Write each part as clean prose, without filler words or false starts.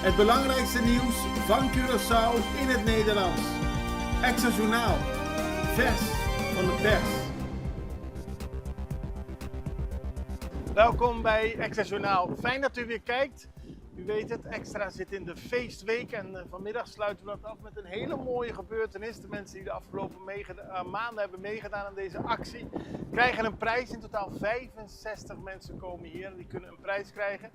Het belangrijkste nieuws van Curaçao in het Nederlands. Extra Journaal. Vers van de pers. Welkom bij Extra Journaal. Fijn dat u weer kijkt. U weet het, Extra zit in de feestweek en vanmiddag sluiten we dat af met een hele mooie gebeurtenis. De mensen die de afgelopen maanden hebben meegedaan aan deze actie krijgen een prijs. In totaal 65 mensen komen hier en die kunnen een prijs krijgen.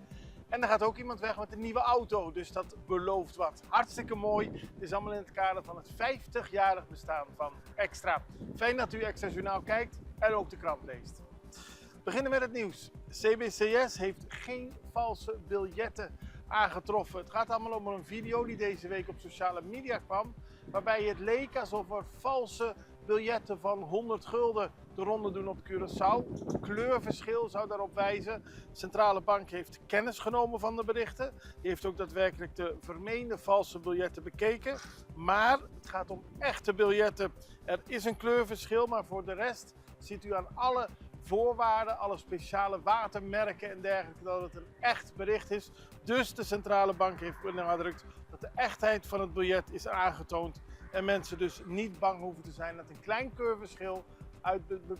En er gaat ook iemand weg met een nieuwe auto, dus dat belooft wat. Hartstikke mooi. Het is allemaal in het kader van het 50-jarig bestaan van Extra. Fijn dat u Extra Journaal kijkt en ook de krant leest. We beginnen met het nieuws. CBCS heeft geen valse biljetten aangetroffen. Het gaat allemaal om een video die deze week op sociale media kwam, waarbij het leek alsof er valse biljetten van 100 gulden de ronde doen op Curaçao. Kleurverschil zou daarop wijzen. De centrale bank heeft kennis genomen van de berichten. Die heeft ook daadwerkelijk de vermeende valse biljetten bekeken. Maar het gaat om echte biljetten. Er is een kleurverschil, maar voor de rest ziet u aan alle voorwaarden, alle speciale watermerken en dergelijke dat het een echt bericht is. Dus de centrale bank heeft benadrukt dat de echtheid van het biljet is aangetoond en mensen dus niet bang hoeven te zijn dat een klein kleurverschil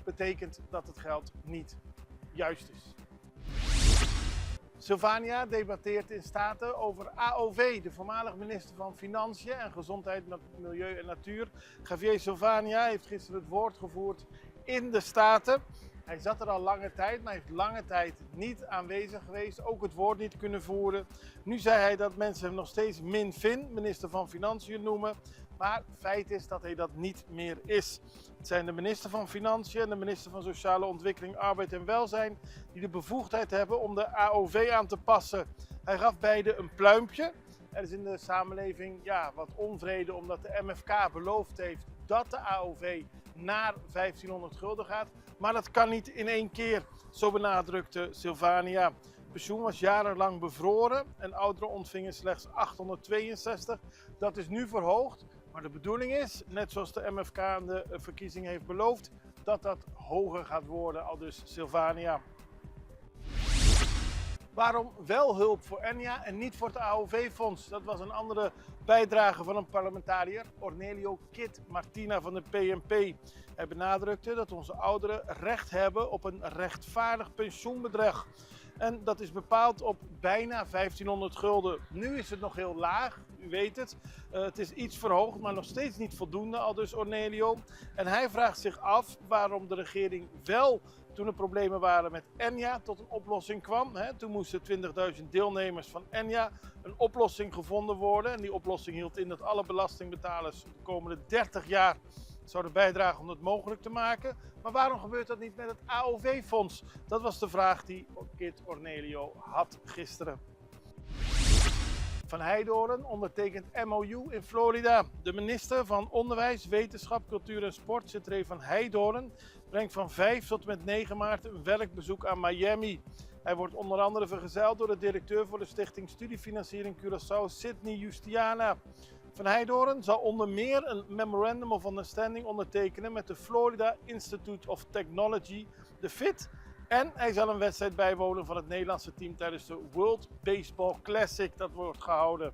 betekent dat het geld niet juist is. Sylvania debatteert in Staten over AOV. De voormalig minister van Financiën en Gezondheid, Milieu en Natuur, Javier Sylvania, heeft gisteren het woord gevoerd in de Staten. Hij zat er al lange tijd, maar heeft lange tijd niet aanwezig geweest, ook het woord niet kunnen voeren. Nu zei hij dat mensen hem nog steeds Min Fin, minister van Financiën, noemen. Maar feit is dat hij dat niet meer is. Het zijn de minister van Financiën en de minister van Sociale Ontwikkeling, Arbeid en Welzijn die de bevoegdheid hebben om de AOV aan te passen. Hij gaf beide een pluimpje. Er is in de samenleving wat onvrede omdat de MFK beloofd heeft dat de AOV naar 1500 gulden gaat. Maar dat kan niet in één keer, zo benadrukte Sylvania. Het pensioen was jarenlang bevroren en ouderen ontvingen slechts 862. Dat is nu verhoogd, maar de bedoeling is, net zoals de MFK aan de verkiezing heeft beloofd, dat dat hoger gaat worden, aldus Sylvania. Waarom wel hulp voor Enya en niet voor het AOV-fonds? Dat was een andere bijdrage van een parlementariër, Ornelio Kit Martina van de PNP. Hij benadrukte dat onze ouderen recht hebben op een rechtvaardig pensioenbedrag. En dat is bepaald op bijna 1500 gulden. Nu is het nog heel laag, u weet het. Het is iets verhoogd, maar nog steeds niet voldoende, aldus Ornelio. En hij vraagt zich af waarom de regering wel, toen er problemen waren met Enya, tot een oplossing kwam. Toen moesten 20.000 deelnemers van Enya een oplossing gevonden worden. En die oplossing hield in dat alle belastingbetalers de komende 30 jaar zouden bijdragen om dat mogelijk te maken. Maar waarom gebeurt dat niet met het AOV-fonds? Dat was de vraag die Kit Ornelio had gisteren. Van Heijdhoorn ondertekent MOU in Florida. De minister van Onderwijs, Wetenschap, Cultuur en Sport, Zittré van Heijdhoorn, brengt van 5 tot met 9 maart een werkbezoek aan Miami. Hij wordt onder andere vergezeld door de directeur voor de Stichting Studiefinanciering Curaçao, Sydney Justiana. Van Heijdhoorn zal onder meer een Memorandum of Understanding ondertekenen met de Florida Institute of Technology, de FIT. En hij zal een wedstrijd bijwonen van het Nederlandse team tijdens de World Baseball Classic dat wordt gehouden.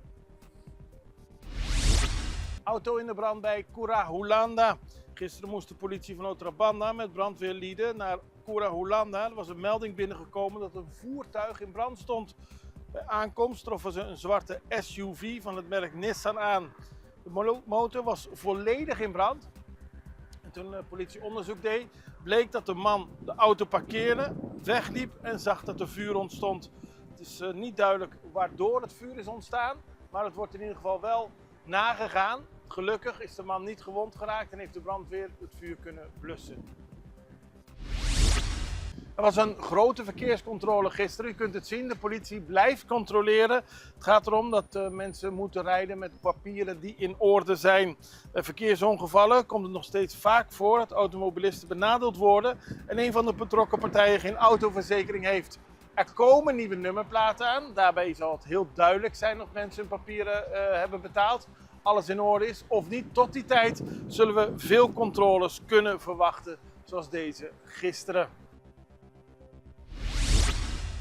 Auto in de brand bij Cura-Houlanda. Gisteren moest de politie van Otrabanda met brandweerlieden naar Cura-Houlanda. Er was een melding binnengekomen dat een voertuig in brand stond. Bij aankomst troffen ze een zwarte SUV van het merk Nissan aan. De motor was volledig in brand. En toen de politie onderzoek deed, bleek dat de man de auto parkeerde, wegliep en zag dat er vuur ontstond. Het is niet duidelijk waardoor het vuur is ontstaan, maar het wordt in ieder geval wel nagegaan. Gelukkig is de man niet gewond geraakt en heeft de brandweer het vuur kunnen blussen. Er was een grote verkeerscontrole gisteren. U kunt het zien, de politie blijft controleren. Het gaat erom dat mensen moeten rijden met papieren die in orde zijn. Bij verkeersongevallen komt het nog steeds vaak voor dat automobilisten benadeeld worden en een van de betrokken partijen geen autoverzekering heeft. Er komen nieuwe nummerplaten aan. Daarbij zal het heel duidelijk zijn of mensen hun papieren hebben betaald. Alles in orde is of niet. Tot die tijd zullen we veel controles kunnen verwachten, zoals deze gisteren.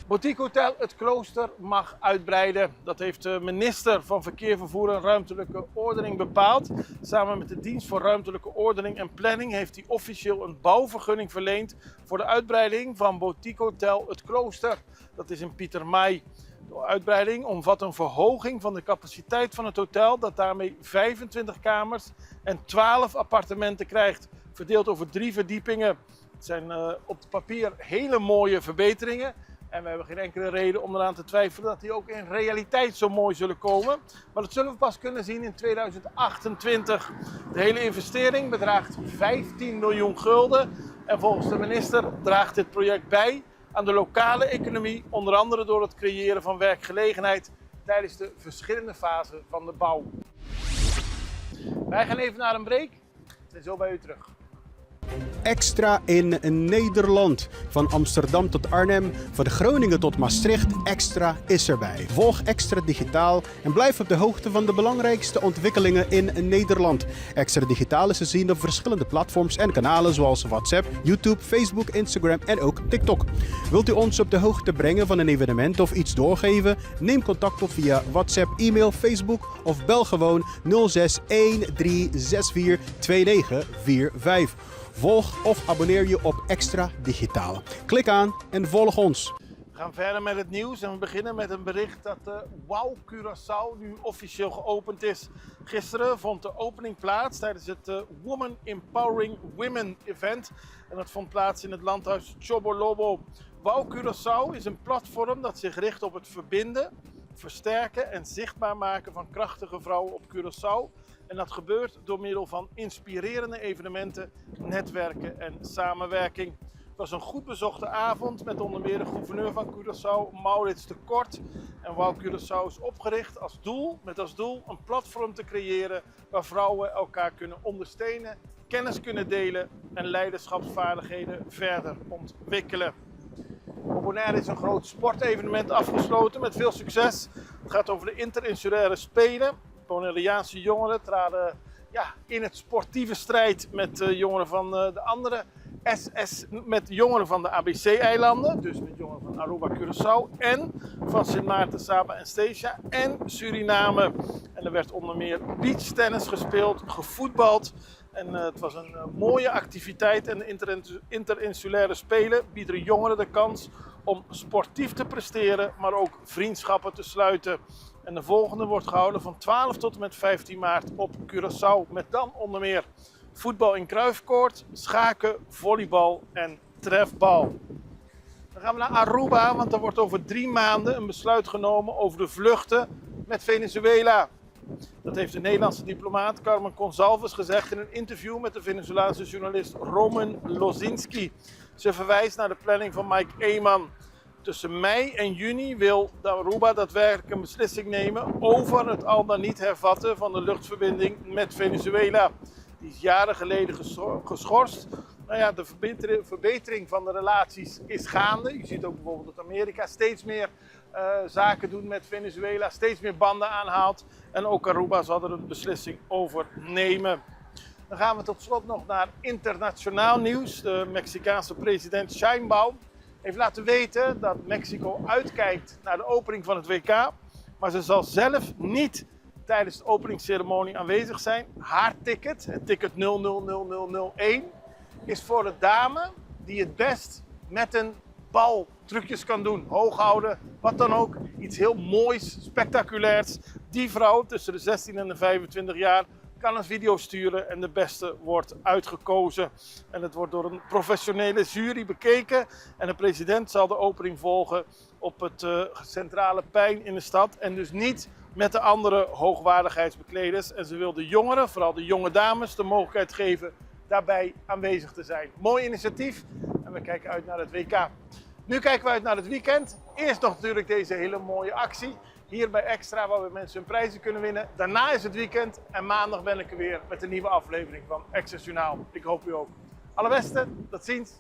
Boutique Hotel Het Klooster mag uitbreiden. Dat heeft de minister van Verkeer, Vervoer en Ruimtelijke Ordening bepaald. Samen met de Dienst voor Ruimtelijke Ordening en Planning heeft hij officieel een bouwvergunning verleend voor de uitbreiding van Boutique Hotel Het Klooster. Dat is in Pietermaai. De uitbreiding omvat een verhoging van de capaciteit van het hotel, dat daarmee 25 kamers en 12 appartementen krijgt, verdeeld over 3 verdiepingen. Het zijn op het papier hele mooie verbeteringen. En we hebben geen enkele reden om eraan te twijfelen dat die ook in realiteit zo mooi zullen komen. Maar dat zullen we pas kunnen zien in 2028. De hele investering bedraagt 15 miljoen gulden. En volgens de minister draagt dit project bij aan de lokale economie. Onder andere door het creëren van werkgelegenheid tijdens de verschillende fasen van de bouw. Wij gaan even naar een break. We zijn zo bij u terug. Extra in Nederland. Van Amsterdam tot Arnhem, van Groningen tot Maastricht, Extra is erbij. Volg Extra Digitaal en blijf op de hoogte van de belangrijkste ontwikkelingen in Nederland. Extra Digitaal is te zien op verschillende platforms en kanalen zoals WhatsApp, YouTube, Facebook, Instagram en ook TikTok. Wilt u ons op de hoogte brengen van een evenement of iets doorgeven? Neem contact op via WhatsApp, e-mail, Facebook of bel gewoon 06 1364 2945. Volg of abonneer je op Extra Digitaal. Klik aan en volg ons. We gaan verder met het nieuws en we beginnen met een bericht dat de Wow Curaçao nu officieel geopend is. Gisteren vond de opening plaats tijdens het Women Empowering Women event. En dat vond plaats in het landhuis Chobolobo. Wow Curaçao is een platform dat zich richt op het verbinden, versterken en zichtbaar maken van krachtige vrouwen op Curaçao. En dat gebeurt door middel van inspirerende evenementen, netwerken en samenwerking. Het was een goed bezochte avond met onder meer de gouverneur van Curaçao, Maurits de Kort. En Wow Curaçao is opgericht met als doel een platform te creëren waar vrouwen elkaar kunnen ondersteunen, kennis kunnen delen en leiderschapsvaardigheden verder ontwikkelen. Op Bonaire is een groot sportevenement afgesloten met veel succes. Het gaat over de Interinsulaire Spelen. Bonaireaanse jongeren traden in het sportieve strijd met jongeren van de andere met jongeren van de ABC-eilanden, dus met jongeren van Aruba, Curaçao en van Sint Maarten, Saba en Statia en Suriname. En er werd onder meer beachtennis gespeeld, gevoetbald. En het was een mooie activiteit en de Interinsulaire Spelen bieden jongeren de kans om sportief te presteren, maar ook vriendschappen te sluiten. En de volgende wordt gehouden van 12 tot en met 15 maart op Curaçao. Met dan onder meer voetbal in Kruifkoord, schaken, volleybal en trefbal. Dan gaan we naar Aruba, want er wordt over 3 maanden een besluit genomen over de vluchten met Venezuela. Dat heeft de Nederlandse diplomaat Carmen Gonçalves gezegd in een interview met de Venezolaanse journalist Roman Lozinski. Ze verwijst naar de planning van Mike Eman. Tussen mei en juni wil Aruba daadwerkelijk een beslissing nemen over het al dan niet hervatten van de luchtverbinding met Venezuela. Die is jaren geleden geschorst. De verbetering van de relaties is gaande. Je ziet ook bijvoorbeeld dat Amerika steeds meer zaken doet met Venezuela, steeds meer banden aanhaalt. En ook Aruba zal er een beslissing over nemen. Dan gaan we tot slot nog naar internationaal nieuws. De Mexicaanse president Sheinbaum heeft laten weten dat Mexico uitkijkt naar de opening van het WK. Maar ze zal zelf niet tijdens de openingsceremonie aanwezig zijn. Haar ticket, het ticket 000001, is voor de dame die het best met een bal trucjes kan doen. Hoog houden, wat dan ook. Iets heel moois, spectaculairs. Die vrouw tussen de 16 en de 25 jaar kan een video sturen en de beste wordt uitgekozen. En het wordt door een professionele jury bekeken. En de president zal de opening volgen op het centrale plein in de stad. En dus niet met de andere hoogwaardigheidsbekleders. En ze wil de jongeren, vooral de jonge dames, de mogelijkheid geven daarbij aanwezig te zijn. Mooi initiatief en we kijken uit naar het WK. Nu kijken we uit naar het weekend. Eerst nog natuurlijk deze hele mooie actie hier bij Extra, waar we mensen hun prijzen kunnen winnen. Daarna is het weekend en maandag ben ik er weer met een nieuwe aflevering van Extra Journaal. Ik hoop u ook. Alle beste, tot ziens.